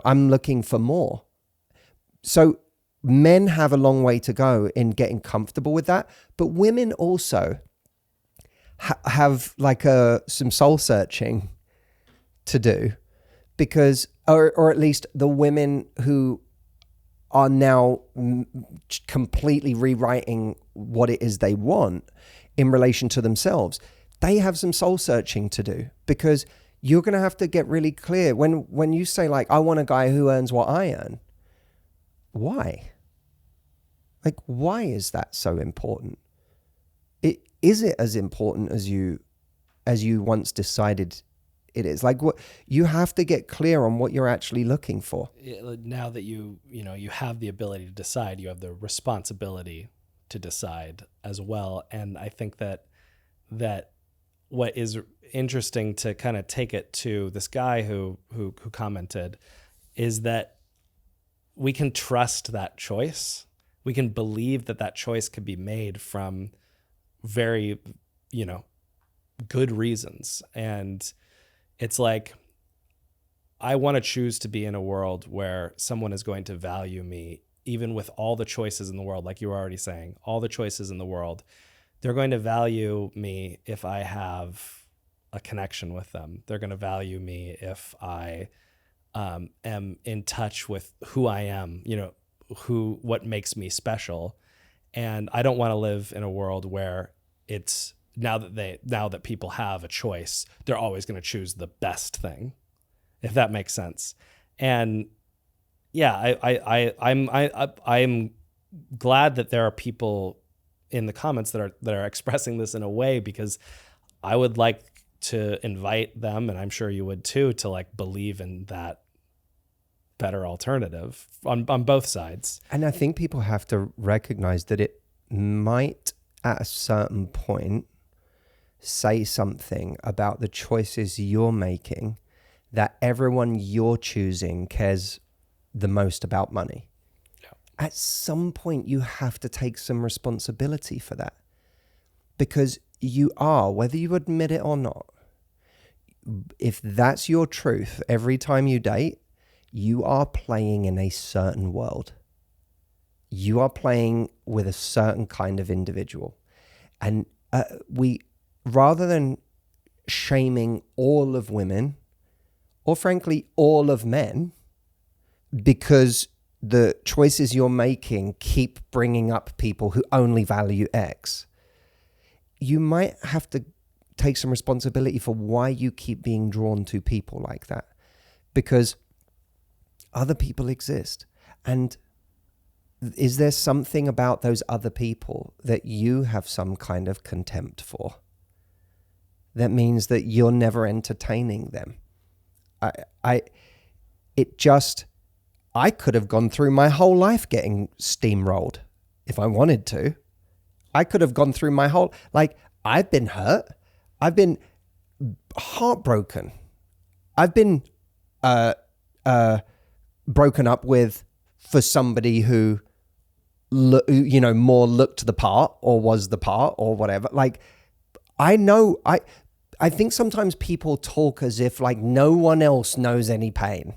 I'm looking for more. So men have a long way to go in getting comfortable with that, but women also have like some soul searching to do, because, or at least the women who are now completely rewriting what it is they want in relation to themselves, they have some soul searching to do, because you're going to have to get really clear when you say like, I want a guy who earns what I earn. Why? Like, why is that so important? Is it as important as you once decided it is? Like, what you have to get clear on what you're actually looking for. Now that you have the ability to decide, you have the responsibility to decide as well. And I think that what is interesting to kind of take it to this guy who commented is that we can trust that choice. We can believe that choice could be made from very, good reasons. And it's like, I want to choose to be in a world where someone is going to value me, even with all the choices in the world. Like you were already saying, all the choices in the world, they're going to value me if I have a connection with them. They're going to value me if I am in touch with who I am, what makes me special. And I don't want to live in a world where it's now that people have a choice, they're always going to choose the best thing, if that makes sense. And yeah, I'm glad that there are people in the comments that are expressing this in a way, because I would like to invite them, and I'm sure you would too, to like believe in that better alternative on both sides. And I think people have to recognize that it might at a certain point say something about the choices you're making, that everyone you're choosing cares the most about money. Yeah. At some point, you have to take some responsibility for that, because you are, whether you admit it or not, if that's your truth, every time you date, you are playing in a certain world. You are playing with a certain kind of individual. And we, rather than shaming all of women, or frankly, all of men, because the choices you're making keep bringing up people who only value X, you might have to take some responsibility for why you keep being drawn to people like that. Because other people exist. And is there something about those other people that you have some kind of contempt for? That means that you're never entertaining them. I could have gone through my whole life getting steamrolled if I wanted to. I could have gone through my whole, I've been hurt. I've been heartbroken. I've been broken up with for somebody who, more looked the part or was the part or whatever. I think sometimes people talk as if no one else knows any pain.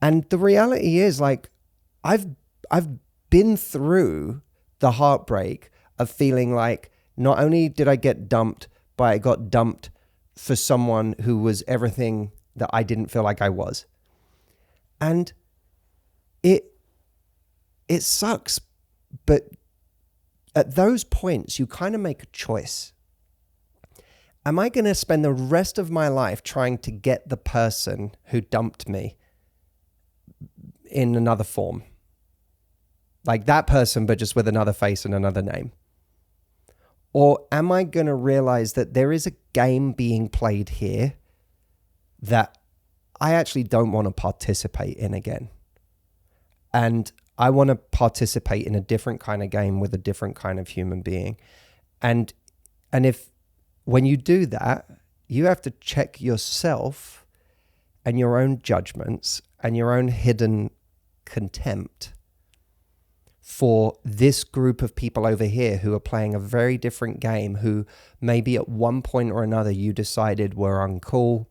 And the reality is I've been through the heartbreak of feeling like not only did I get dumped, but I got dumped for someone who was everything that I didn't feel like I was. And it sucks. But at those points, you kind of make a choice. Am I going to spend the rest of my life trying to get the person who dumped me in another form? Like that person, but just with another face and another name? Or am I going to realize that there is a game being played here that I actually don't want to participate in again? And I want to participate in a different kind of game with a different kind of human being. And if when you do that, you have to check yourself and your own judgments and your own hidden contempt for this group of people over here who are playing a very different game, who maybe at one point or another you decided were uncool,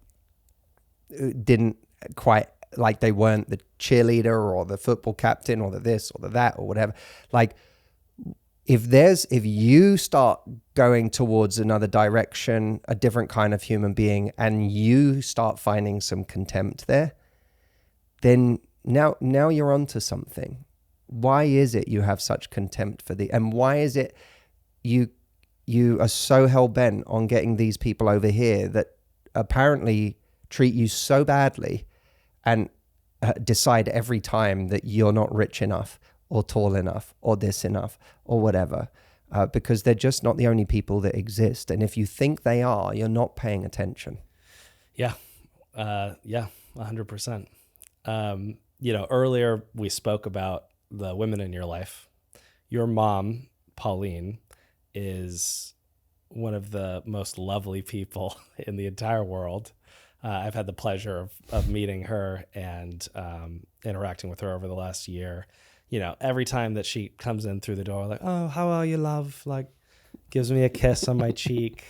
didn't quite, they weren't the cheerleader or the football captain or the this or the that or whatever. If you start going towards another direction, a different kind of human being, and you start finding some contempt there, then now you're onto something. Why is it you have such contempt for and why is it you are so hell-bent on getting these people over here that apparently treat you so badly and decide every time that you're not rich enough or tall enough or this enough or whatever, because they're just not the only people that exist. And if you think they are, you're not paying attention. Yeah. 100%. Earlier we spoke about the women in your life. Your mom, Pauline, is one of the most lovely people in the entire world. I've had the pleasure of meeting her and interacting with her over the last year. Every time that she comes in through the door, oh, how are you, love? Gives me a kiss on my cheek.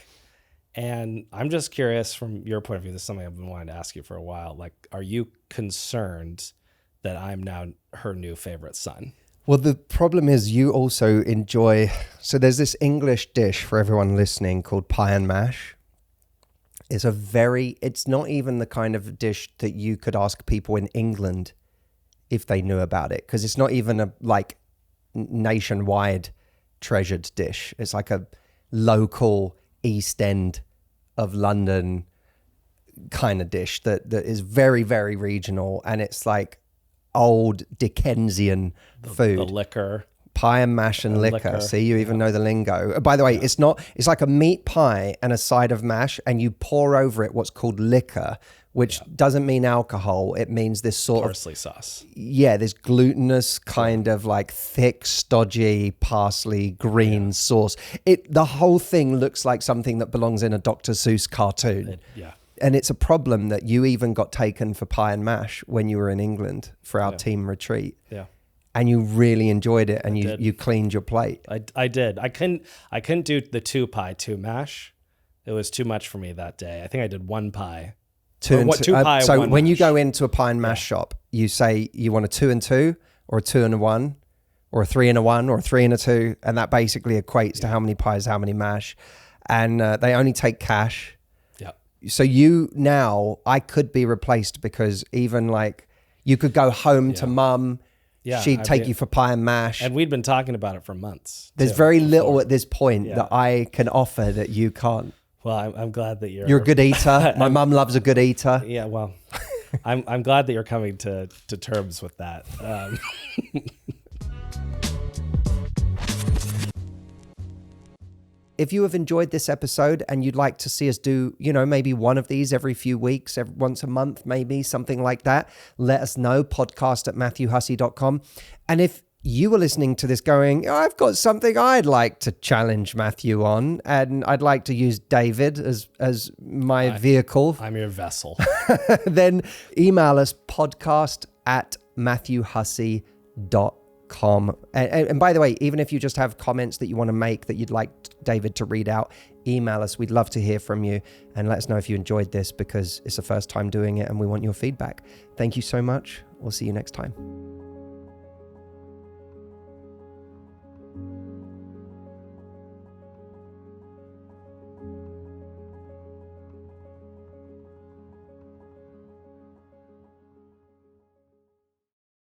And I'm just curious from your point of view, this is something I've been wanting to ask you for a while. Are you concerned that I'm now her new favorite son? Well, the problem is you also enjoy, so there's this English dish for everyone listening called pie and mash. It's not even the kind of dish that you could ask people in England if they knew about it, because it's not even a like nationwide treasured dish. It's like a local East End of London kind of dish that is very, very regional, and it's like old Dickensian food. The liquor. Pie and mash and liquor. See, you even know the lingo. By the way, it's like a meat pie and a side of mash, and you pour over it what's called liquor, which doesn't mean alcohol. It means this sort parsley sauce. Yeah, this glutinous kind of like thick, stodgy parsley green sauce. The whole thing looks like something that belongs in a Dr. Seuss cartoon. And it's a problem that you even got taken for pie and mash when you were in England for our team retreat. Yeah. And you really enjoyed it, and you cleaned your plate. I did. I couldn't do the 2 pie, 2 mash. It was too much for me that day. I think I did 1 pie. Two pie. So when mash. You go mash. into a pie and mash shop, you say you want a 2 and 2, or a 2 and a 1, or a 3 and a 1, or a 3 and a 2, and that basically equates to how many pies, how many mash, and they only take cash. Yeah. So I could be replaced, because even like you could go home to mum. Yeah, she'd take you for pie and mash. And we'd been talking about it for months. There's very little at this point that I can offer that you can't. Well, I'm glad that you're a good eater. My mum loves a good eater. Yeah, well, I'm glad that you're coming to terms with that. If you have enjoyed this episode and you'd like to see us do, maybe one of these every few weeks, once a month, maybe something like that, let us know, podcast@matthewhussey.com. And if you were listening to this going, I've got something I'd like to challenge Matthew on, and I'd like to use David as my vehicle. I'm your vessel. Then email us podcast@matthewhussey.com. And by the way, even if you just have comments that you want to make that you'd like David to read out, email us. We'd love to hear from you, and let us know if you enjoyed this, because it's the first time doing it and we want your feedback. Thank you so much. We'll see you next time.